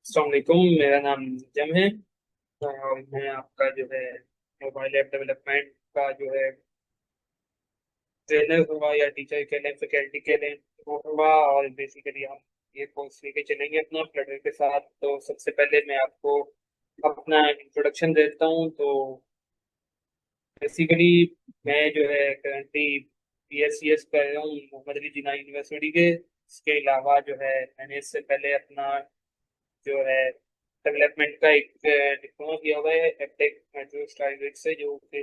अस्सलाम वालेकुम। मेरा नाम जम है और मैं आपका जो है मोबाइल ऐप डेवलपमेंट का जो है ट्रेनर हुआ या टीचर के लें फैकल्टी के लें वो हुआ। और बेसिकली हम ये कोर्स लेके चलेंगे अपना फ्लटर के साथ। तो सबसे पहले मैं आपको अपना इंट्रोडक्शन देता हूँ। तो बेसिकली मैं जो है करंटली BSc कर रहा हूँ मोहम्मद अली जिन्ना यूनिवर्सिटी के। इसके अलावा जो है मैंने इससे पहले अपना जो है डेवलपमेंट का एक डिप्लोमा किया हुआ है एपटेक मेट्रो स्टाइलिश से, जो कि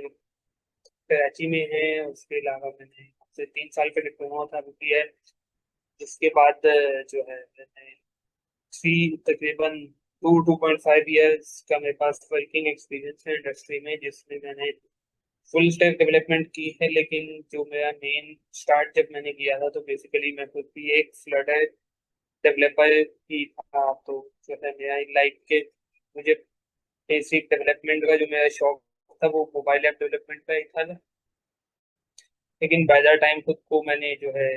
कराची में है। उसके अलावा मैंने से 3 साल का डिप्लोमा था वो किया है। जिसके बाद जो है मैंने तकरीबन 2.5 ईयर्स का मेरे पास वर्किंग एक्सपीरियंस है इंडस्ट्री में, जिसमें मैंने फुल स्टैक डेवलपमेंट की है। लेकिन जो मेरा मेन स्टार्ट जब मैंने किया था तो बेसिकली मैं खुद भी एक फ्लटर डेवलपर ही था। तो जो है मेरा लाइफ के मुझे बेसिक डेवलपमेंट का जो मेरा शौक था वो मोबाइल ऐप डेवलपमेंट का ही था। लेकिन बाय द टाइम खुद को मैंने जो है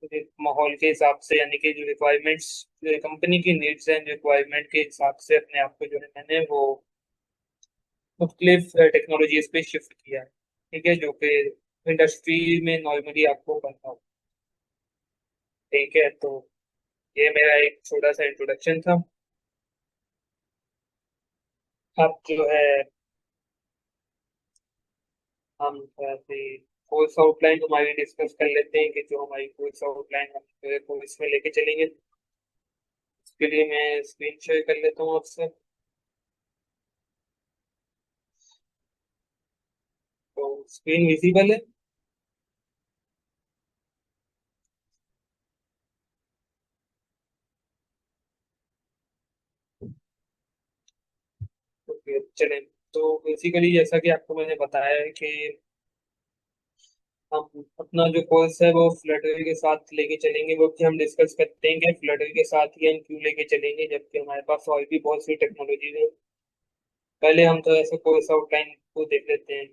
एक माहौल के हिसाब से, यानी कि जो रिक्वायरमेंट्स कंपनी की नीड्स एंड रिक्वायरमेंट के हिसाब से अपने आप को जो है मैंने वो मुख्तलिफ टेक्नोलॉजीज पे शिफ्ट किया है। ठीक है, जो कि इंडस्ट्री में नॉर्मली आपको पता हो। ठीक है, तो ये मेरा एक छोटा सा इंट्रोडक्शन था। अब जो है हम कोर्स आउटलाइन हमारी डिस्कस कर लेते हैं कि जो हमारी कोर्स आउटलाइन हम कोर्स में लेके चलेंगे। इसके लिए मैं स्क्रीन शेयर कर लेता हूँ आपसे। तो स्क्रीन विजिबल है। तो फिर चलें। तो बेसिकली जैसा कि आपको मैंने बताया है कि हम अपना जो कोर्स है वो फ्लटर के साथ लेके चलेंगे। वो कि हम डिस्कस करते हैं कि फ्लटर के साथ ही हम क्यों लेके चलेंगे जबकि हमारे पास और भी बहुत सी टेक्नोलॉजी है। पहले हम तो ऐसे कोर्स आउटलाइन को देख लेते हैं।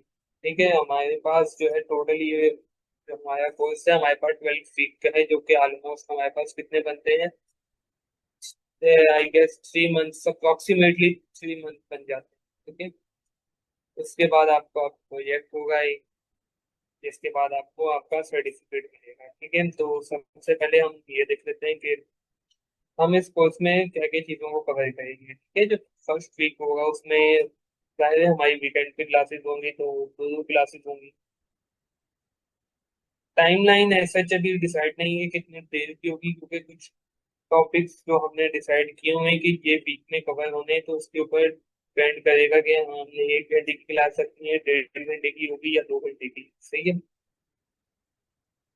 ठीक है, हमारे पास जो है टोटल ये जो हमारा कोर्स है हमारे पास 12 वीक का है, जो कि ऑलमोस्ट हमारे पास कितने बनते हैं, I guess 3 months, approximately 3 month बन जाते हैं। ठीक है, उसके बाद आपका प्रोजेक्ट होगा एक, जिसके बाद आपको आपका सर्टिफिकेट मिलेगा। ठीक है, तो सबसे पहले हम ये देख लेते हैं कि हम इस कोर्स में क्या क्या चीज़ों को कवर करेंगे। ठीक है, जो फर्स्ट वीक होगा उसमें पहले हमारी वीकेंड की क्लासेस होंगी, तो दो क्लासेस होंगी। टाइमलाइन ऐसा अभी डिसाइड नहीं है कितनी देर की होगी, क्योंकि कुछ टॉपिक्स जो हमने डिसाइड किए हुए हैं कि ये वीक में कवर होने हैं, तो उसके ऊपर डिपेंड करेगा कि हमने 1 घंटे की क्लास रखनी है, 1.5 घंटे की होगी या 2 घंटे की। सही है।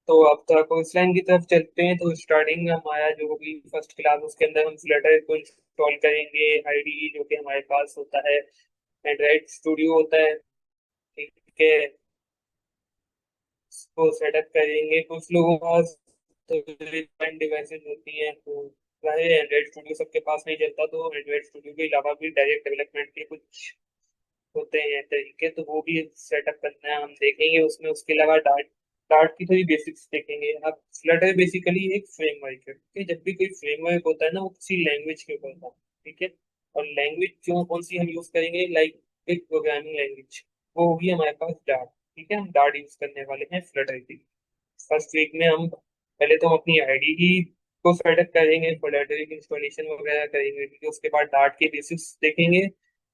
तो अब तक उस लाइन की तरफ चलते हैं। तो स्टार्टिंग में हमारा जो होगी फर्स्ट क्लास, उसके अंदर हम फ्लटर को इंस्टॉल करेंगे। आईडी जो कि हमारे पास होता है, एंड्रॉइड स्टूडियो होता है। ठीक है, उसको सेटअप करेंगे। कुछ लोगों के पास तो डिवाइसेस होती हैं, तो चाहे एंड्रॉइड स्टूडियो सबके पास नहीं चलता, तो एंड्रॉइड स्टूडियो के अलावा भी डायरेक्ट डेवलपमेंट के कुछ होते हैं तरीके, तो वो भी सेटअप करना है, हम देखेंगे उसमें। उसके अलावा डार्ट डार्ट की थोड़ी बेसिक्स देखेंगे। अब फ्लटर बेसिकली एक फ्रेमवर्क है। ठीक है, जब भी कोई फ्रेमवर्क होता है ना वो किसी लैंग्वेज के ऊपर होता है। ठीक है, और लैंग्वेज जो कौन सी हम यूज करेंगे, लाइक एक प्रोग्रामिंग लैंग्वेज, वो होगी हमारे पास डार्ट। ठीक है, हम डार्ट यूज करने वाले हैं फ्लटर की। फर्स्ट वीक में हम पहले तो हम अपनी आईडी ही को सेटअप करेंगे, फ्लटर की इंस्टॉलेशन वगैरह करेंगे। ठीक है, उसके बाद डार्ट के बेसिक्स देखेंगे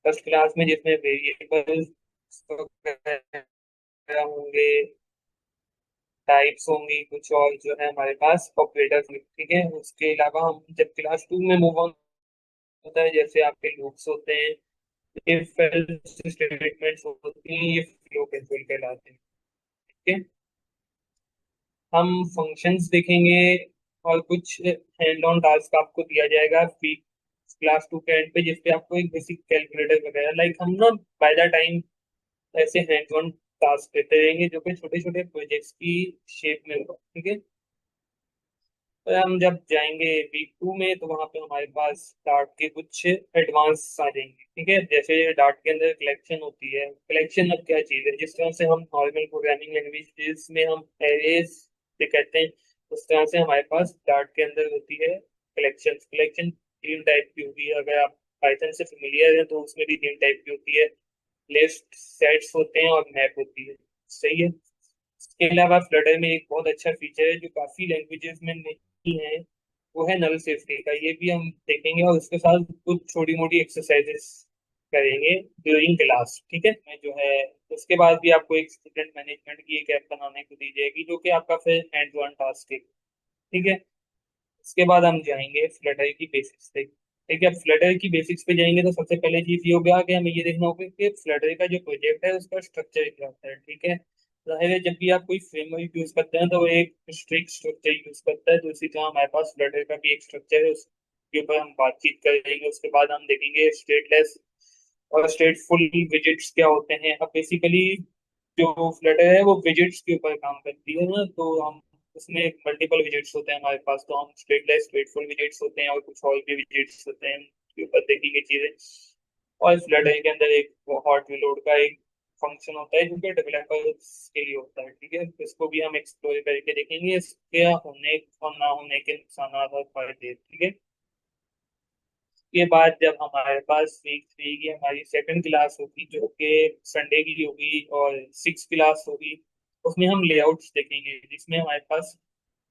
फर्स्ट क्लास में, जिसमें वेरिएबल होंगे, टाइप्स होंगी, कुछ और जो है हमारे पास ऑपरेटर्स। ठीक है, उसके अलावा हम जब क्लास 2 में मूव ऑन होता है, जैसे आपके लूप्स होते हैं, इफ एल्स स्टेटमेंट्स होती हैं, ये फ्लो कंट्रोल कहलाते हैं। ठीक है, हम फंक्शंस देखेंगे और कुछ हैंड ऑन टास्क आपको दिया जाएगा क्लास 2 के एंड पे, जिसपे आपको एक बेसिक कैलकुलेटर वगैरह, लाइक हम ना बाय द टाइम ऐसे हैंड्स ऑन टास्क देते रहेंगे जो कि छोटे छोटे प्रोजेक्ट्स की शेप में होगा। ठीक है, तो हम जब जाएंगे वीक 2 में तो वहाँ पे हमारे पास डार्ट के कुछ एडवांस आ जाएंगे। ठीक है, जैसे डार्ट के अंदर कलेक्शन होती है। कलेक्शन अब क्या चीज़ है, जिस तरह से हम नॉर्मल प्रोग्रामिंग लैंग्वेज में हम एरेज से कहते हैं, उस तरह से हमारे पास डार्ट के अंदर होती है कलेक्शन। कलेक्शन तीन टाइप की होगी। अगर आप पाइथन से फेमिलियर है तो उसमें भी तीन टाइप की होती है, लिस्ट, सेट्स होते हैं और मैप होती है। सही है। इसके अलावा फ्लटर में एक बहुत अच्छा फीचर है जो काफी लैंग्वेजेस में नहीं है, वो है नल सेफ्टी का। ये भी हम देखेंगे और उसके साथ कुछ छोटी मोटी एक्सरसाइजेस करेंगे ड्यूरिंग क्लास। ठीक है। मैं जो है उसके बाद भी आपको एक स्टूडेंट मैनेजमेंट की एक ऐप बनाने को दी जाएगी जो कि आपका फिर एंड वन टास्क है। ठीक है। इसके बाद हम जाएंगे फ्लटर की बेसिक्स पे। ठीक है। फ्लटर की बेसिक्स पे जाएंगे तो सबसे पहले चीज ये होगा कि हमें ये देखना होगा कि फ्लटर का जो प्रोजेक्ट है उसका स्ट्रक्चर क्या होता है। ठीक है। जाहिर है जब भी आप कोई फ्रेमवर्क यूज करते हैं तो वो एक स्ट्रिक्ट स्ट्रक्चर यूज करता है, तो इसी तरह हमारे पास फ्लटर का भी एक स्ट्रक्चर है, उसके ऊपर हम बातचीत करेंगे। उसके बाद हम देखेंगे स्टेटलेस और स्टेटफुल विजिट्स क्या होते हैं। अब बेसिकली जो फ्लटर है वो विजिट्स के ऊपर काम करती है ना, तो हम उसमें मल्टीपल विजिट्स होते हैं हमारे पास, तो हम स्टेटलेस स्टेटफुल विजिट्स होते हैं और कुछ और भी विजिट्स होते हैं उसके ऊपर देखेंगे चीजें। और फ्लटर के अंदर एक हॉट रीलोड का एक फंक्शन होता है जो कि डेवलपर्स के लिए होता है। ठीक है। तो इसको भी हम एक्सप्लोर करके देखेंगे, इसके होने और ना होने के नुकसान और फायदे। ठीक है। के बाद जब हमारे पास वीक थ्री की हमारी सेकंड क्लास होगी जो कि संडे की होगी और सिक्स क्लास होगी, उसमें हम लेआउट्स देखेंगे जिसमें हमारे पास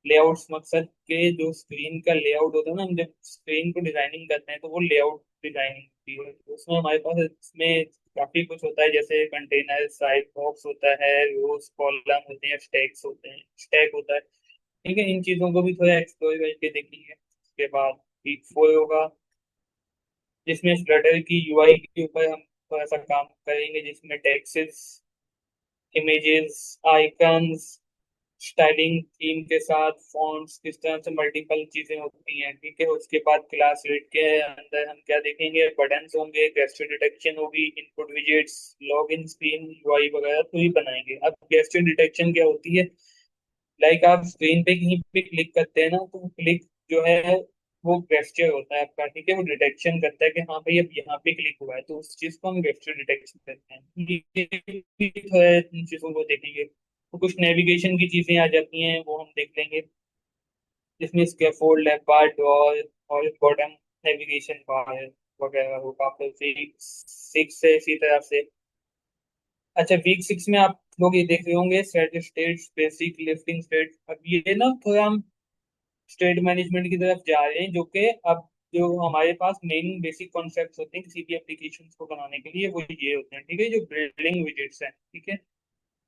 लेआउट्स मकसद के जो स्क्रीन का लेआउट होता है ना, हम जब स्क्रीन को डिजाइनिंग करते हैं तो वो लेआउट डिजाइनिंग होती है। तो उसमें हमारे पास इसमें काफी कुछ होता है, जैसे कंटेनर, साइड बॉक्स होता है, रोज कॉलम होते हैं, स्टैक्स होते हैं, स्टैक होता है। ठीक है। इन चीजों को भी थोड़ा एक्सप्लोर करके देखेंगे। उसके बाद वीक फोर होगा जिसमें फ्लटर की यूआई के ऊपर हम थोड़ा सा काम करेंगे, जिसमें texts, images, icons, styling theme के साथ फॉन्ट्स, किस तरह से मल्टीपल चीजें होती हैं। ठीक है। उसके बाद क्लास रेट के अंदर हम क्या देखेंगे, बटन्स होंगे, गेस्चर डिटेक्शन होगी, input widgets, log in screen UI वगैरह तो ही बनाएंगे। अब गेस्चर डिटेक्शन क्या होती है, लाइक आप स्क्रीन पे कहीं पे क्लिक करते हैं ना तो क्लिक जो है वो गेस्चर होता है आपका। ठीक है। वो डिटेक्शन करता है कि हाँ भाई अब यहाँ पे क्लिक हुआ है, तो उस चीज को हम गेस्चर डिटेक्शन करते हैं। ये भी थोड़ा इन चीजों को देखेंगे। तो कुछ नेविगेशन की चीजें आ जाती हैं वो हम देख लेंगे, जिसमें स्कैफोल्ड है, बार ड्रॉर और बॉटम नेविगेशन बार वगैरह होगा। फिर वीक सिक्स से इसी तरह से। अच्छा, वीक सिक्स में आप लोग ये देख रहे होंगे set states, basic lifting state. अब ये ना थोड़ा हम स्टेट मैनेजमेंट की तरफ जा रहे हैं, जो कि अब जो हमारे पास मेन बेसिक कॉन्सेप्ट्स होते हैं किसी भी एप्लीकेशन को बनाने के लिए वो ये होते हैं। ठीक है। जो बिल्डिंग विजेट्स हैं। ठीक है।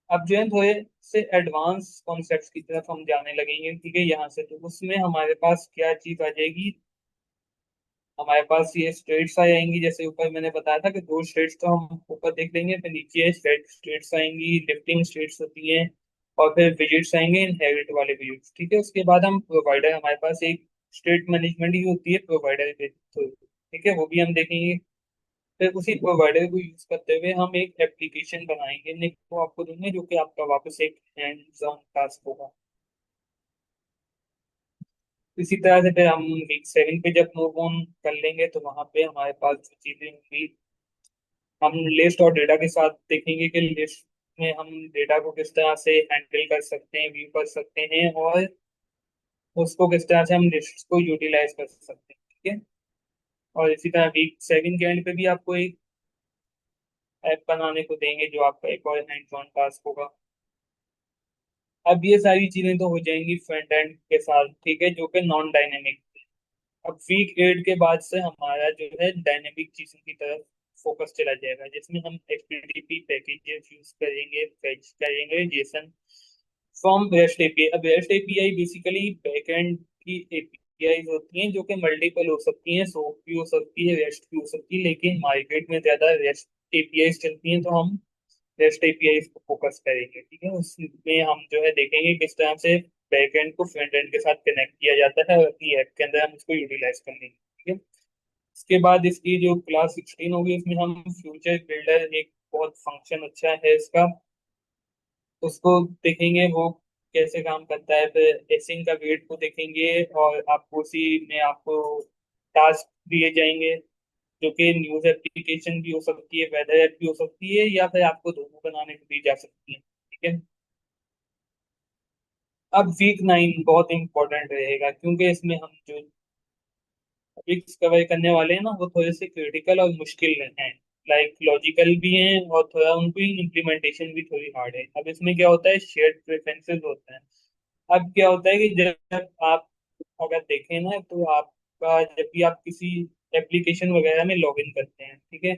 अब जो है थोड़े से एडवांस कॉन्सेप्ट्स की तरफ हम जाने लगेंगे। ठीक है। यहाँ से तो उसमें हमारे पास क्या चीज आ जाएगी, हमारे पास ये स्टेट्स आ जाएंगी। जैसे ऊपर मैंने बताया था कि दो स्टेट्स तो हम ऊपर देख लेंगे, फिर नीचे स्टेट्स आएंगी, लिफ्टिंग स्टेट्स होती हैं, और फिर विजिट्स आएंगे, इनहेरिट वाले विजिट्स। ठीक है। उसके बाद हम प्रोवाइडर, हमारे पास एक स्टेट मैनेजमेंट ही होती है प्रोवाइडर के थ्रू। ठीक है। वो भी हम देखेंगे। फिर उसी प्रोवाइडर को यूज करते हुए हम एक एप्लीकेशन बनाएंगे, लिंक को आपको देंगे जो कि आपका वापस एक हैंड्स ऑन टास्क होगा। इसी तरह से फिर हम वीक सेवन पे जब मूव ऑन कर लेंगे तो वहां पे हमारे पास जो चीजें होंगी, हम लिस्ट और डेटा के साथ देखेंगे कि लिस्ट में हम डेटा को किस तरह से हैंडल कर सकते हैं, व्यू कर सकते हैं, और उसको किस तरह से हम लिस्ट को यूटिलाइज कर सकते हैं। ठीक है। और इसी तरह वीक सेवन के एंड पे भी आपको एक ऐप बनाने को देंगे जो आपका एक और हैंड्स ऑन टास्क होगा। अब ये सारी चीजें तो हो जाएंगी फ्रंट एंड के साथ। ठीक है। जो कि नॉन डायनेमिक। अब वीक एट के बाद से हमारा जो है डायनेमिक चीजों की तरफ फोकस चला जाएगा, जिसमें हम एचटीटीपी पैकेजेस यूज करेंगे, फेच करेंगे जेसन फ्रॉम रेस्ट एपीआई। अब रेस्ट एपीआई बेसिकली बैकएंड की एपीआई होती हैं जो कि मल्टीपल हो सकती हैं, सोप भी हो सकती है, रेस्ट भी हो सकती है, लेकिन मार्केट में ज्यादा रेस्ट एपीआई चलती हैं, तो हम रेस्ट एपीआई को फोकस करेंगे। ठीक है। उसमें हम जो है देखेंगे किस तरह से बैकएंड को फ्रंट एंड के साथ कनेक्ट किया जाता है और अपनी ऐप के अंदर हम इसको यूटिलाइज कर लेंगे। ठीक है। इसके बाद इसकी जो क्लास 16 होगी उसमें हम फ्यूचर बिल्डर, एक बहुत फंक्शन अच्छा है इसका, उसको देखेंगे वो कैसे काम करता है। फिर एसिंग का वेट को देखेंगे और आपको उसी में आपको टास्क दिए जाएंगे जो कि न्यूज एप्लीकेशन भी हो सकती है, वेदर ऐप भी हो सकती है, या फिर आपको दोनों बनाने को दी जा सकती है। ठीक है। अब वीक नाइन बहुत इंपॉर्टेंट रहेगा क्योंकि इसमें हम जो टॉपिक्स कवर करने वाले हैं ना, वो थोड़े से क्रिटिकल और मुश्किल हैं। लाइक लॉजिकल भी हैं और थोड़ा उनकी इम्प्लीमेंटेशन भी थोड़ी हार्ड है। अब इसमें क्या होता है, शेयर्ड प्रेफरेंसेस होते हैं। अब क्या होता है कि जब आप अगर देखें ना, तो आपका जब भी आप किसी एप्लीकेशन वगैरह में लॉगिन करते हैं, ठीक है,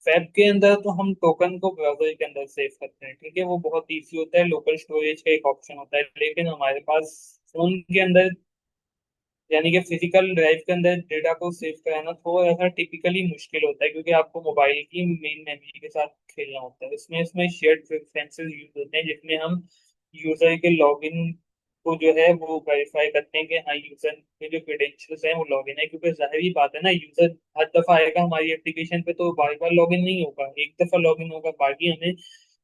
वेब के अंदर तो हम टोकन को ब्राउज़र के अंदर सेव करते हैं, ठीक है, वो बहुत इजी होता है, लोकल स्टोरेज का एक ऑप्शन होता है। लेकिन हमारे पास फोन के अंदर, यानी कि फिजिकल ड्राइव के अंदर डेटा को सेव कराना थोड़ा ऐसा टिपिकली मुश्किल होता है, क्योंकि आपको मोबाइल की मेन मेमोरी के साथ खेलना होता है। इसमें इसमें शेयर्ड प्रेफरेंसेस यूज होते हैं, जिसमें हम यूजर के लॉगिन को जो है वो वेरीफाई करते हैं कि हाँ, यूजर के जो क्रेडेंशियल्स हैं वो लॉगिन है। क्योंकि जाहिर बात है ना, यूजर हर दफा आएगा हमारी एप्लीकेशन पे तो बार बार लॉगिन नहीं होगा, एक दफा लॉगिन होगा। बाकी हमें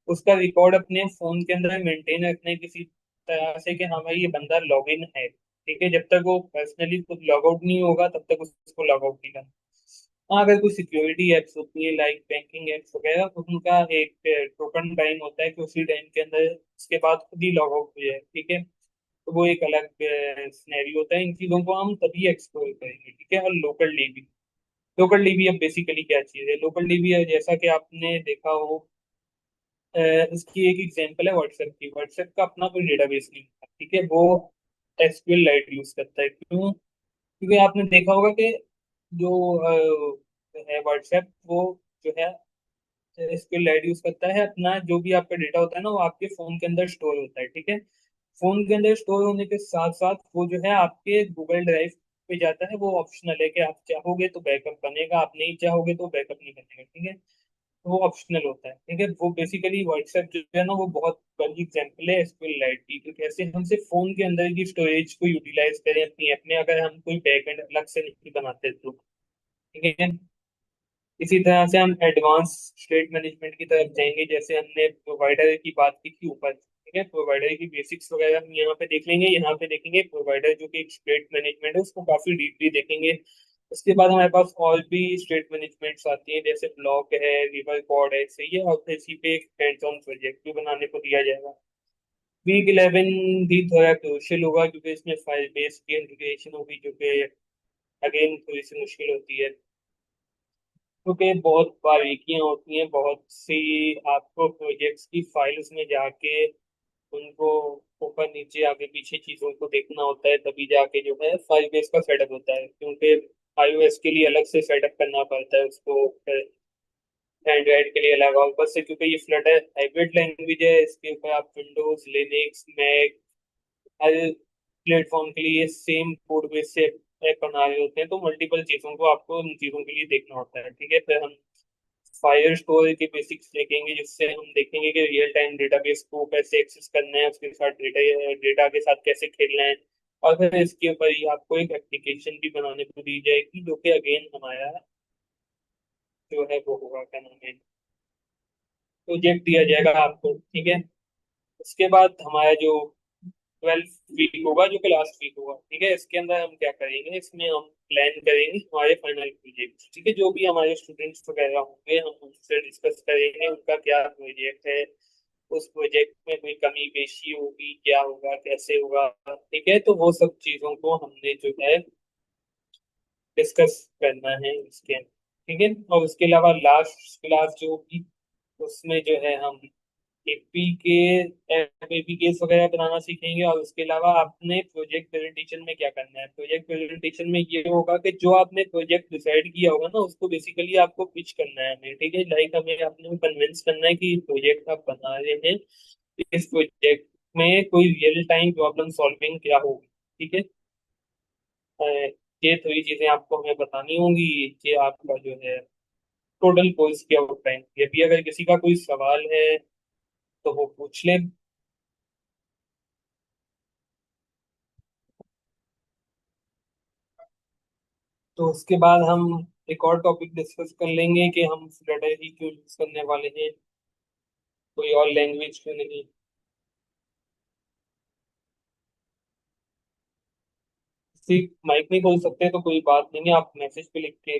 उसका रिकॉर्ड अपने फोन के अंदर मेंटेन रखना है किसी तरह से कि हाँ भाई, ये बंदा लॉगिन है, ठीक है। जब तक वो पर्सनली खुद लॉग आउट नहीं होगा तब तक उसको लॉग आउट नहीं करना। हाँ, अगर कोई सिक्योरिटी एप्स होती है लाइक बैंकिंग एप्स वगैरह, तो उनका एक टोकन टाइम होता है कि उसी टाइम के अंदर उसके बाद खुद ही लॉग आउट हो जाए, ठीक है। तो वो एक अलग सिनेरियो होता है। इन चीजों को हम तभी एक्सप्लोर करेंगे, ठीक है। और लोकल डीबी, लोकल डीबी अब बेसिकली क्या चीज है? लोकल डीबी जैसा कि आपने देखा हो, इसकी एक एग्जांपल है व्हाट्सएप की। व्हाट्सएप का अपना कोई डेटाबेस नहीं है, ठीक है, वो एसक्यूएल लाइट यूज करता है। क्यों? क्योंकि आपने देखा होगा कि जो है व्हाट्सएप, वो जो है एसक्यूएल लाइट यूज करता है। अपना जो भी आपका डेटा होता है ना, वो आपके फोन के अंदर स्टोर होता है, ठीक है। फोन के अंदर स्टोर होने के साथ साथ वो जो है आपके गूगल ड्राइव पे जाता है। वो ऑप्शनल है कि आप चाहोगे तो बैकअप बनेगा, आप नहीं चाहोगे तो बैकअप नहीं बनेगा, ठीक है। वो ऑप्शनल होता है, ठीक है। वो बेसिकली व्हाट्सएप जो है ना, वो बहुत बड़ी एग्जांपल है एसक्यूएल लाइट की, कि कैसे हम सिर्फ फोन के अंदर की स्टोरेज को यूटिलाइज करें अपनी ऐप में, अगर हम कोई बैकएंड अलग से नहीं बनाते तो, ठीक है। इसी तरह से हम एडवांस स्टेट मैनेजमेंट की तरफ जाएंगे, जैसे हमने प्रोवाइडर की बात की थी ऊपर, ठीक है। प्रोवाइडर की बेसिक्स वगैरह हम यहाँ पे देख लेंगे। यहाँ पे देखेंगे प्रोवाइडर जो कि एक स्टेट मैनेजमेंट है, उसको काफी डीपली देखेंगे। उसके बाद हमारे पास और भी स्टेट मैनेजमेंट्स आती हैं, जैसे ब्लॉक है, रिवर कॉर्ड है, सही है। और फिर इसी पे एक हैंड्स ऑन प्रोजेक्ट भी बनाने को दिया जाएगा। वीक 11 भी थोड़ा क्रूशियल होगा, क्योंकि इसमें फाइल बेस्ड की इंटीग्रेशन होगी, जो कि अगेन थोड़ी सी मुश्किल होती है, क्योंकि बहुत बारीकियां होती हैं बहुत सी। आपको प्रोजेक्ट्स की फाइल्स में जाके उनको ऊपर नीचे आगे पीछे चीजों को देखना होता है, तभी जाके जो है फाइल बेस का सेटअप होता है। क्योंकि आईओएस के लिए अलग से सेटअप करना पड़ता है उसको, एंड्रॉइड के लिए अलग। और ऊपर से क्योंकि ये फ्लटर हाइब्रिड लैंग्वेज है, इसके ऊपर आप विंडोज, लिनक्स, मैक, हर प्लेटफॉर्म के लिए सेम कोड बेस से ऐप बना रहे होते हैं। तो मल्टीपल चीजों को आपको उन चीजों के लिए देखना होता है, ठीक है। फिर हम फायर स्टोर के बेसिक्स देखेंगे, जिससे हम देखेंगे कि रियल टाइम डेटाबेस को कैसे एक्सेस करना है, उसके साथ डेटा डेटा के साथ कैसे खेलना है। और फिर इसके ऊपर ही आपको एक एप्लीकेशन भी बनाने को दी जाएगी, जो कि अगेन हमारा जो है वो होगा, क्या नाम है, प्रोजेक्ट दिया जाएगा आपको, ठीक है। उसके बाद हमारा जो 12th वीक होगा, जो कि लास्ट वीक होगा, ठीक है, इसके अंदर हम क्या करेंगे, इसमें हम प्लान करेंगे हमारे फाइनल प्रोजेक्ट, ठीक है। जो भी हमारे स्टूडेंट्स वगैरह होंगे, हम उनसे डिस्कस करेंगे उनका क्या प्रोजेक्ट है, उस प्रोजेक्ट में कोई कमी पेशी होगी, क्या होगा, कैसे होगा, ठीक है। तो वो सब चीजों को हमने जो है डिस्कस करना है इसके, ठीक है। और उसके अलावा लास्ट क्लास जो होगी, उसमें जो है हम एपी के एपीकेस वगैरह बनाना सीखेंगे। और उसके अलावा आपने प्रोजेक्ट प्रेजेंटेशन में क्या करना है, प्रोजेक्ट प्रेजेंटेशन में ये होगा कि जो आपने प्रोजेक्ट डिसाइड किया होगा ना, उसको बेसिकली आपको पिच करना है हमें, ठीक है। लाइक हमें आपने कन्विंस करना है कि प्रोजेक्ट आप बना रहे हैं, इस प्रोजेक्ट में कोई रियल टाइम प्रॉब्लम सॉल्विंग क्या होगी, ठीक है। अ, ये थोड़ी चीजें आपको हमें बतानी होंगी कि आपका जो है टोटल कोर्स क्या होता है। ये भी अगर किसी का कोई सवाल है तो वो पूछ ले। तो उसके बाद हम एक और टॉपिक डिस्कस कर लेंगे कि हम फ्लटर ही क्यों यूज करने वाले हैं, कोई और लैंग्वेज क्यों नहीं। सिर्फ माइक नहीं खोल सकते तो कोई बात नहीं है, आप मैसेज पे लिख के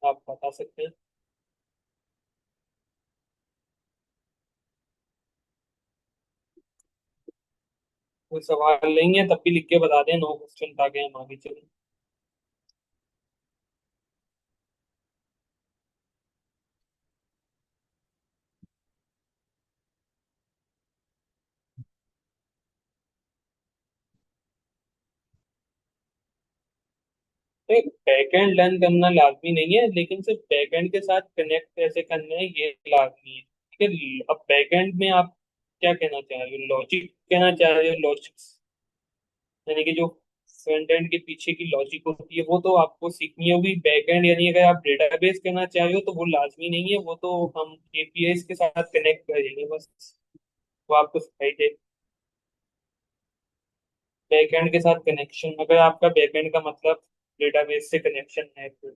आप बता सकते हैं। कोई सवाल नहीं है तब भी लिख के बता दें, नो क्वेश्चन, ताकि हम आगे चलें। तो बैकएंड लर्न करना लाजमी नहीं है, लेकिन सिर्फ बैकएंड के साथ कनेक्ट कैसे करना है ये लाजमी है, ठीक है। अब बैकएंड में आप क्या कहना चाह रहे हो, लॉजिक कहना चाह रहे हो, लॉजिक्स यानी कि जो फ्रंट एंड के पीछे की लॉजिक होती है वो तो आपको सीखनी होगी। बैक एंड यानी अगर आप डेटाबेस करना चाह रहे हो तो वो लाजमी नहीं है, वो तो हम एपीआई के साथ कनेक्ट करेंगे बस, वो आपको सिखाई दे। बैक एंड के साथ कनेक्शन, अगर आपका बैक एंड का मतलब डेटाबेस से कनेक्शन है तो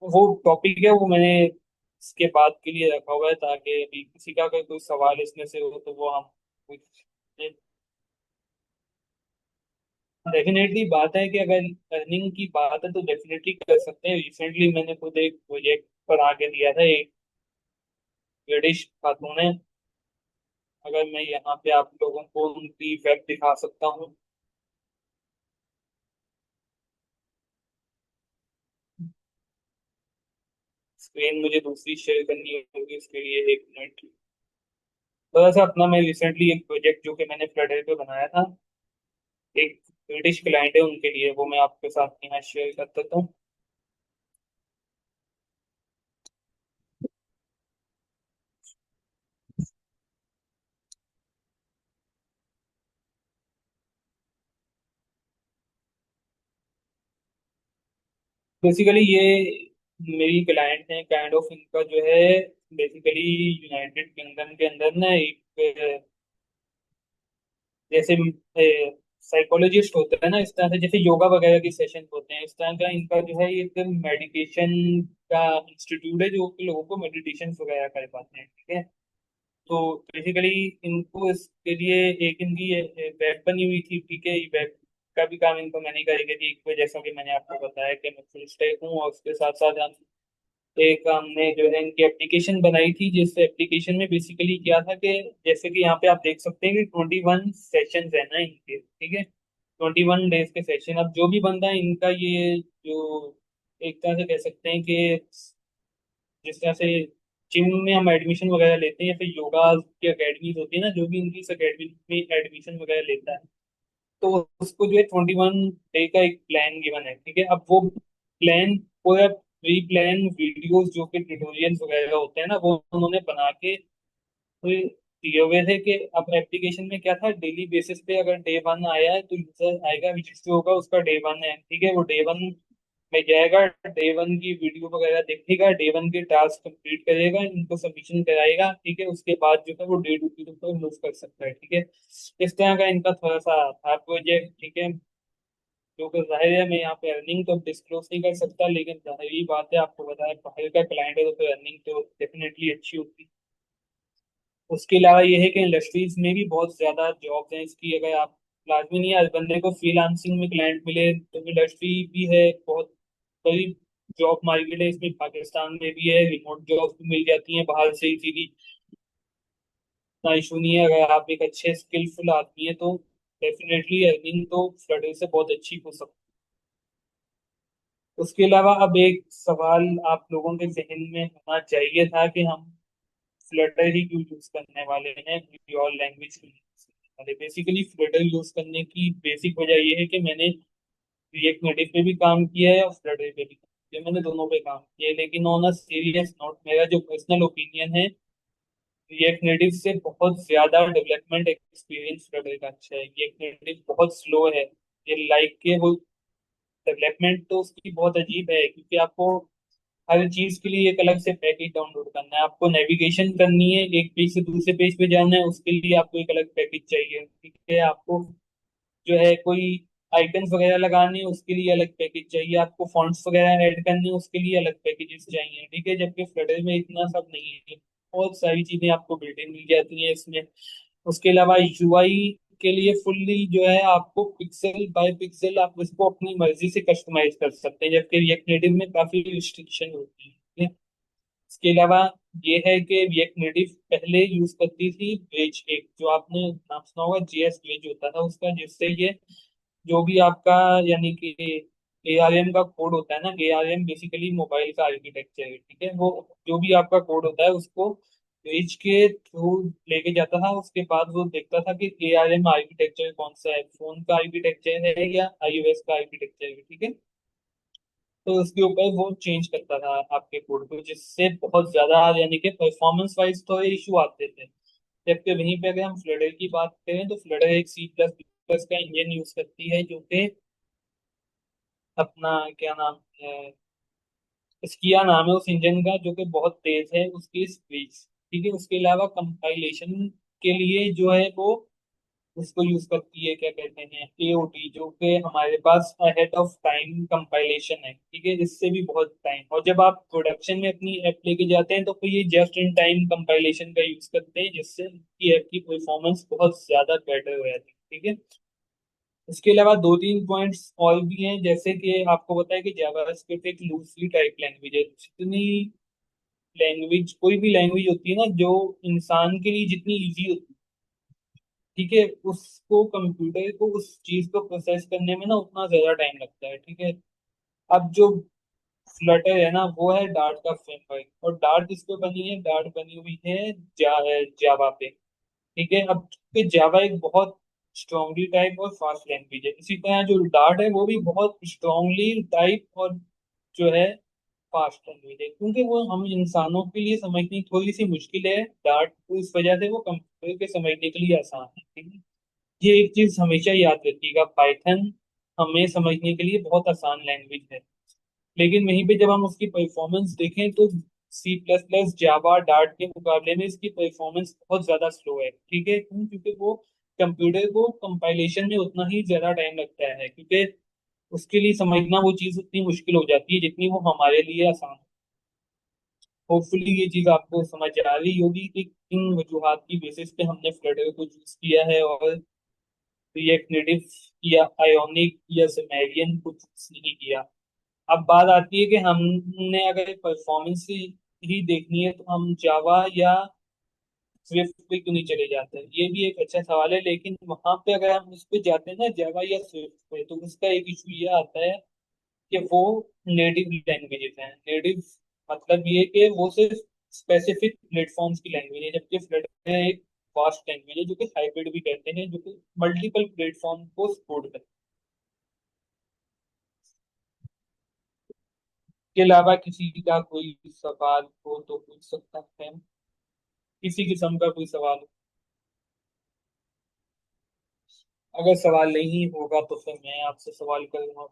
वो टॉपिक है, वो मैंने इसके बाद के लिए रखा हुआ है, ताकि अभी किसी का अगर कोई सवाल इसमें से हो तो वो हम कुछ। डेफिनेटली बात है कि अगर अर्निंग की बात है तो डेफिनेटली कर सकते हैं। रिसेंटली मैंने खुद एक प्रोजेक्ट पर आगे दिया था, एक ब्रिटिश खातून है, अगर मैं यहाँ पे आप लोगों को उनकी वेब दिखा सकता हूँ। स्क्रीन मुझे दूसरी शेयर करनी होगी, उसके लिए एक मिनट। थोड़ा सा अपना, मैं रिसेंटली एक प्रोजेक्ट जो कि मैंने फ्लटर पे बनाया था, एक ब्रिटिश क्लाइंट है उनके लिए, वो मैं आपके साथ यहाँ शेयर कर देता हूँ। बेसिकली ये मेरी क्लाइंट है काइंड ऑफ, इनका जो है बेसिकली यूनाइटेड किंगडम के अंदर ना एक जैसे साइकोलॉजिस्ट होते हैं ना, इस तरह से जैसे योगा वगैरह के सेशन होते हैं, इस तरह का इनका जो है एक मेडिटेशन का इंस्टीट्यूट है जो कि लोगों को मेडिटेशन वगैरह कर पाते हैं, ठीक है। तो बेसिकली इनको इसके लिए एक इनकी वेब बनी हुई थी, ठीक है। वेब का भी काम इनको मैंने करके दी, जैसा कि मैंने आपको बताया कि मैं फुल स्टैक हूँ, और उसके साथ साथ हम एक हमने जो है इनकी एप्लीकेशन बनाई थी, जिस एप्लीकेशन में बेसिकली क्या था कि जैसे कि यहाँ पे आप देख सकते हैं कि 21 सेशन है ना इनके, ठीक है। 21 डेज के सेशन, अब जो भी बंदा है इनका ये जो एक तरह से कह सकते हैं कि जिस तरह से जिम में हम एडमिशन वगैरह लेते हैं या फिर योगा की अकेडमीज होती है ना, जो भी इनकी इस अकेडमी में एडमिशन वगैरह लेता है, तो उसको जो है 21 डे का एक प्लान गिवन है, ठीक है। अब वो प्लान पूरा प्री प्लान वीडियोस जो कि ट्यूटोरियल्स वगैरह होते हैं ना, वो उन्होंने बना के तो दिए हुए थे कि अब एप्लीकेशन में क्या था, डेली बेसिस पे अगर डे वन आया है तो यूजर आएगा, रजिस्टर होगा, उसका डे वन है, ठीक है। वो डे वन में जाएगा, डे वन की वीडियो वगैरह देखेगा, डे वन के टास्क कंप्लीट करेगा, इनको सबमिशन कराएगा, ठीक है। उसके बाद जो है वो डे टू के ऊपर मूव कर सकता है, ठीक है। इस तरह का इनका थोड़ा सा था प्रोजेक्ट, ठीक है। क्योंकि जाहिर है मैं यहाँ पे अर्निंग तो डिस्क्लोज नहीं कर सकता, लेकिन जाहिर बात है आपको बताया बाहर का क्लाइंट है तो फिर अर्निंग तो डेफिनेटली अच्छी होती है। उसके अलावा ये है कि इंडस्ट्रीज में भी बहुत ज्यादा जॉब्स हैं इसकी, अगर आप लाजमी नहीं है हर बंदे को फ्रीलांसिंग में क्लाइंट मिले, तो इंडस्ट्री भी है बहुत बड़ी, जॉब मार्केट है इसमें, पाकिस्तान में भी है, रिमोट जॉब भी मिल जाती है बाहर से इजीली, इतना इशू नहीं है। अगर आप एक अच्छे स्किलफुल आदमी है तो डेफिनेटली अर्निंग तो फ्लटर से बहुत अच्छी हो सकती है। उसके अलावा अब एक सवाल आप लोगों के जहन में होना चाहिए था कि हम फ्लटर ही क्यों यूज करने वाले हैं, प्योर लैंग्वेज क्यों यूज करने वाले। बेसिकली फ्लटर यूज करने की बेसिक वजह यह है कि मैंने रिएक्ट नेटिव पे भी काम किया है और फ्लटर पे भी काम किया है, मैंने दोनों पे काम किया है, लेकिन ऑन अ सीरियस नोट मेरा जो पर्सनल ओपिनियन है, रिएक्ट नेटिव से बहुत ज्यादा डेवलपमेंट एक्सपीरियंस फ्लटर का अच्छा है। रिएक्ट नेटिव बहुत स्लो है, ये लाइक के वो डेवलपमेंट तो उसकी बहुत अजीब है, क्योंकि आपको हर चीज के लिए एक अलग से पैकेज डाउनलोड करना है, आपको नेविगेशन करनी है, एक पेज से दूसरे पेज पे जाना है, उसके लिए आपको एक अलग पैकेज चाहिए, ठीक है। आपको जो है कोई आइकन्स वगैरह लगाने हैं उसके लिए अलग पैकेज चाहिए, आपको फॉन्ट्स वगैरह ऐड करने हैं उसके लिए अलग पैकेजेस चाहिए, ठीक है। जबकि फ्लटर में इतना सब नहीं है, बहुत सारी चीजें आपको बिल्ट इन मिल जाती हैं इसमें। उसके अलावा यूआई के लिए फुल्ली जो है आपको पिक्सल बाय पिक्सल आप उसको अपनी मर्जी से कस्टमाइज कर सकते हैं, जबकि रिएक्ट नेटिव में काफी रिस्ट्रिक्शन होती है। इसके अलावा ये है कि रिएक्ट नेटिव पहले यूज करती थी ब्रिज, एक जो आपने नाम सुना होगा, जीएस ब्रिज होता था उसका, जिससे ये जो भी आपका यानी कि एआरएम का कोड होता है ना, एआरएम बेसिकली मोबाइल का आर्किटेक्चर है, ठीक है। वो जो भी आपका कोड होता है उसको पेज के थ्रू लेके जाता था। उसके बाद वो देखता था कि ARM आर्किटेक्चर कौन सा है, फोन का आर्किटेक्चर है या iOS का आर्किटेक्चर है, ठीक है। तो उसके ऊपर वो चेंज करता था आपके कोड को, जिससे बहुत ज्यादा यानी कि परफॉर्मेंस वाइज तो इशू आते थे। जबकि वहीं पे अगर हम फ्लडर की बात करें तो फ्लडर एक C++ का इंजन यूज करती है, जो कि अपना क्या नाम है, स्किया नाम है उस इंजन का, जो कि बहुत तेज है उसकी स्पीड, ठीक है। उसके अलावा कंपाइलेशन के लिए जो है वो उसको यूज करती है, क्या कहते हैं, AOT, जो कि हमारे पास अहेड ऑफ टाइम कंपाइलेशन है, ठीक है। इससे भी बहुत टाइम, और जब आप प्रोडक्शन में अपनी ऐप लेके जाते हैं तो फिर ये जस्ट इन टाइम कंपाइलेशन का यूज करते हैं, जिससे की ऐप की परफॉर्मेंस बहुत ज्यादा बेटर हो जाती है, ठीक है। इसके अलावा दो तीन पॉइंट्स और भी हैं, जैसे कि आपको पता है कि जावास्क्रिप्ट एक लूजली टाइप लैंग्वेज है। जितनी लैंग्वेज, कोई भी लैंग्वेज होती है ना जो इंसान के लिए जितनी इजी होती है, ठीक है, उसको कंप्यूटर को उस चीज को प्रोसेस करने में ना उतना ज्यादा टाइम लगता है, ठीक है। अब जो फ्लटर है ना वो है डार्ट का फ्रेमवर्क, और डार्ट किस पे बनी है, डार्ट बनी हुई है जावा पे, ठीक है। अब जावा एक बहुत स्ट्रांगली टाइप और फास्ट लैंग्वेज है, इसी तरह जो डार्ट है वो भी बहुत स्ट्रांगली टाइप और जो है फास्ट लैंग्वेज है, क्योंकि वो हम इंसानों के लिए समझनी थोड़ी सी मुश्किल है डार्ट, तो इस वजह से वो कंप्यूटर के समझने के लिए आसान है, ठीक है। ये एक चीज हमेशा याद रखिएगा, पाइथन हमें समझने के लिए बहुत आसान लैंग्वेज है, लेकिन वहीं पे जब हम उसकी परफॉर्मेंस देखें तो C++, जावा, डार्ट के मुकाबले में इसकी परफॉर्मेंस बहुत ज्यादा स्लो है, ठीक है। क्यों? क्योंकि वो कंप्यूटर को कंपाइलेशन में उतना ही ज्यादा टाइम लगता है, क्योंकि उसके लिए समझना वो चीज उतनी मुश्किल हो जाती है जितनी वो हमारे लिए आसान है। होपफुली ये चीज आपको समझ आ रही होगी कि किन वजूहात की बेसिस पे हमने फ्लटर को चूज किया है, और रिएक्ट नेटिव या आयोनिक या सिमेरियन को चूज नहीं किया। अब बात आती है कि हमने अगर परफॉर्मेंस ही देखनी है तो हम जावा या स्विफ्ट पे क्यों नहीं चले जाते हैं, ये भी एक अच्छा सवाल है। लेकिन वहां पे अगर हम उस पे जाते हैं ना, जावा या स्विफ्ट पे, तो उसका एक इशू ये आता है कि वो नेटिव लैंग्वेजेस हैं। नेटिव मतलब ये कि वो सिर्फ स्पेसिफिक प्लेटफॉर्म्स की लैंग्वेज है, जबकि फ्लटर एक फास्ट लैंग्वेज है जो कि हाइब्रिड भी कहते हैं, जो कि मल्टीपल प्लेटफॉर्म को सपोर्ट करते हैं। के अलावा किसी का कोई सवाल हो तो पूछ सकता है, किसी किस्म का कोई सवाल हो। अगर सवाल नहीं होगा तो फिर मैं आपसे सवाल करूंगा।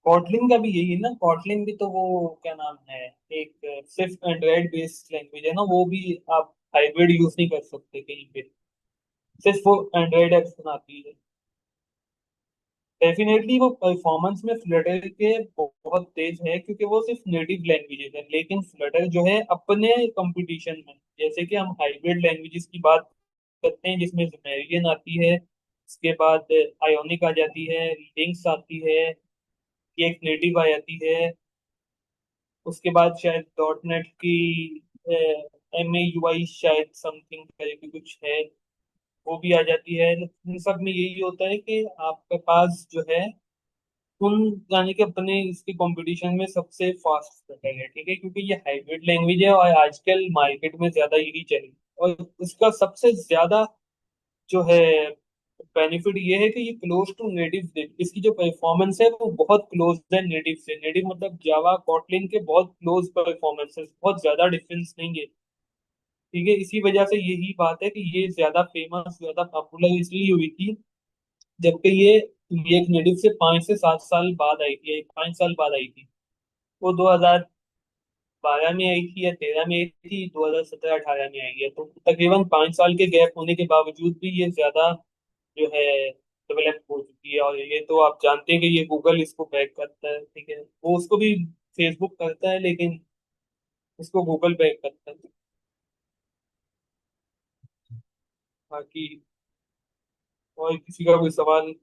कॉटलिन का भी यही है ना, कॉटलिन भी तो वो क्या नाम है, एक सिर्फ एंड्रॉइड बेस्ड लैंग्वेज है ना, वो भी आप हाइब्रिड यूज नहीं कर सकते कहीं पे, सिर्फ वो एंड्रॉइड ऐप्स बनाती है। डेफिनेटली वो परफॉर्मेंस में फ्लटर के बहुत तेज है, क्योंकि वो सिर्फ नेटिव लैंग्वेजेस है, लेकिन फ्लटर जो है अपने कंपटीशन में, जैसे कि हम हाइब्रिड लैंग्वेजेस की बात करते हैं जिसमें जुमेरियन आती है, उसके बाद आयोनिक आ जाती है, लिंक्स आती है, ये एक नेटिव आ जाती है, उसके बाद शायद डॉट नेट की MAUI शायद समथिंग करके कुछ है, वो भी आ जाती है। इन सब में यही होता है कि आपके पास जो है उन यानी कि अपने इसके कंपटीशन में सबसे फास्ट है, ठीक है, क्योंकि ये हाइब्रिड लैंग्वेज है और आजकल मार्केट में ज्यादा यही चली, और इसका सबसे ज्यादा जो है बेनिफिट ये है कि ये क्लोज टू नेटिव, इसकी जो परफॉर्मेंस है वो बहुत क्लोज है नेटिव से। नेटिव मतलब जावा कॉटलिन के बहुत क्लोज परफॉर्मेंस है, बहुत ज्यादा डिफरेंस नहीं है, ठीक है। इसी वजह से यही बात है कि ये ज्यादा फेमस, ज्यादा पॉपुलर इसलिए हुई थी, जबकि ये एक नेटिव से 5 से 7 साल बाद आई थी, 5 साल बाद आई थी। वो 2012 में आई थी या 13 में आई थी, 2017-18 में आई है, तो तकरीबन 5 साल के गैप होने के बावजूद भी ये ज्यादा जो है डेवलप हो चुकी है। और ये तो आप जानते हैं कि ये गूगल इसको बैक करता है, ठीक है, वो उसको भी फेसबुक करता है, लेकिन इसको गूगल बैक करता है। बाकी और किसी का कोई सवाल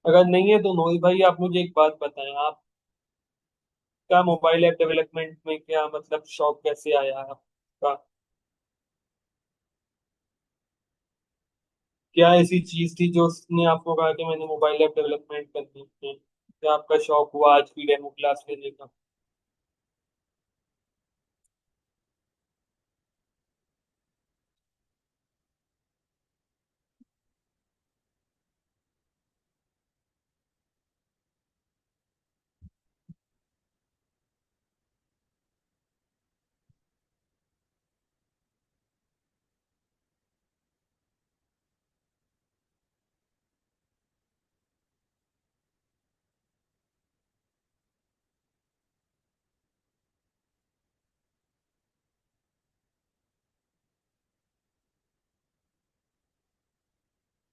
अगर नहीं है तो नोई भाई आप मुझे एक बात बताएं, आपका मोबाइल ऐप डेवलपमेंट में क्या मतलब शौक कैसे आया आपका? क्या ऐसी चीज थी जो उसने आपको कहा कि मैंने मोबाइल ऐप डेवलपमेंट करनी है, क्या आपका शौक हुआ आज की डेमो क्लास लेने का?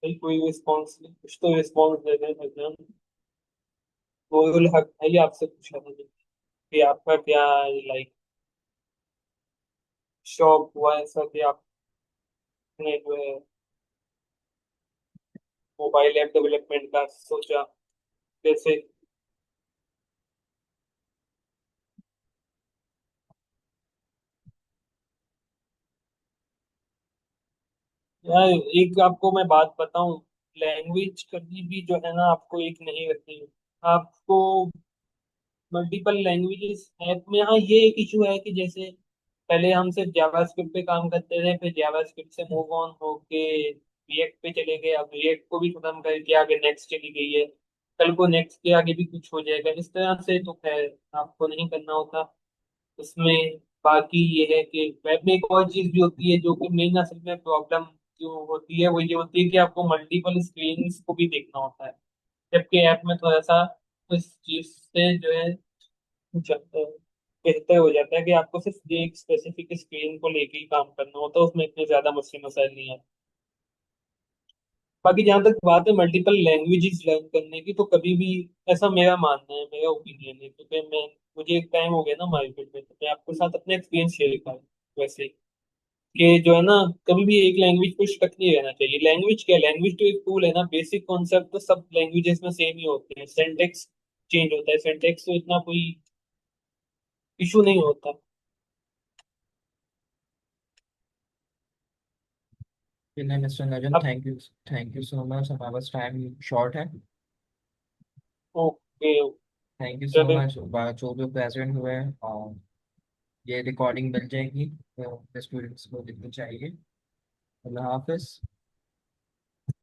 भाई कोई रिस्पॉन्स नहीं, कुछ तो रिस्पॉन्स दे दें भगवान। मोरुल हक भाई आपसे पूछा था कि आपका क्या लाइक शौक हुआ ऐसा कि आपने जो है मोबाइल ऐप डेवलपमेंट का सोचा जैसे। यार एक आपको मैं बात बताऊं, लैंग्वेज कभी भी जो है ना आपको एक नहीं रखनी है। आपको मल्टीपल लैंग्वेजेस ऐप में, हाँ ये एक इशू है कि जैसे पहले हम सिर्फ जावास्क्रिप्ट पे काम करते थे, फिर जावास्क्रिप्ट से मूव ऑन होके रिएक्ट पे चले गए, अब रिएक्ट को भी खत्म करके आगे नेक्स्ट चली गई है, कल को नेक्स्ट के आगे भी कुछ हो जाएगा इस तरह से, तो खैर आपको नहीं करना होता उसमें। बाकी ये है कि वेब में एक और चीज भी होती है जो कि मेन असल में प्रॉब्लम जो होती है वो ये होती है कि आपको मल्टीपल स्क्रीन्स को भी देखना होता है, जबकि ऐप में थोड़ा सा इस चीज से जो है बेहतर हो जाता है कि आपको सिर्फ एक स्पेसिफिक स्क्रीन को लेके ही काम करना होता है, उसमें इतने ज्यादा मसले मसाइल नहीं है। बाकी जहाँ तक बात है मल्टीपल लैंग्वेजेस लर्न करने की, तो कभी भी, ऐसा मेरा मानना है, मेरा ओपिनियन है, क्योंकि मुझे एक टाइम हो गया ना मार्केट में, तो मैं आपके साथ अपने एक्सपीरियंस शेयर करूँ वैसे कि जो है ना, कभी भी एक लैंग्वेज पे स्टक नहीं रहना चाहिए। लैंग्वेज क्या, लैंग्वेज तो एक टूल है ना, बेसिक कॉन्सेप्ट तो सब लैंग्वेजेस में सेम ही होते हैं, सिंटेक्स चेंज होता है, सिंटेक्स तो इतना कोई इशू नहीं होता। नहीं मिस्टर नजन, अब थैंक यू सो मच, हमारा बस टाइम शॉर्ट है। ओके। थैंक यू सो चलो मच, जो भी प्रेजेंट हुए हैं, और ये रिकॉर्डिंग मिल जाएगी तो स्टूडेंट्स को देखनी चाहिए। अल्लाह हाफिज।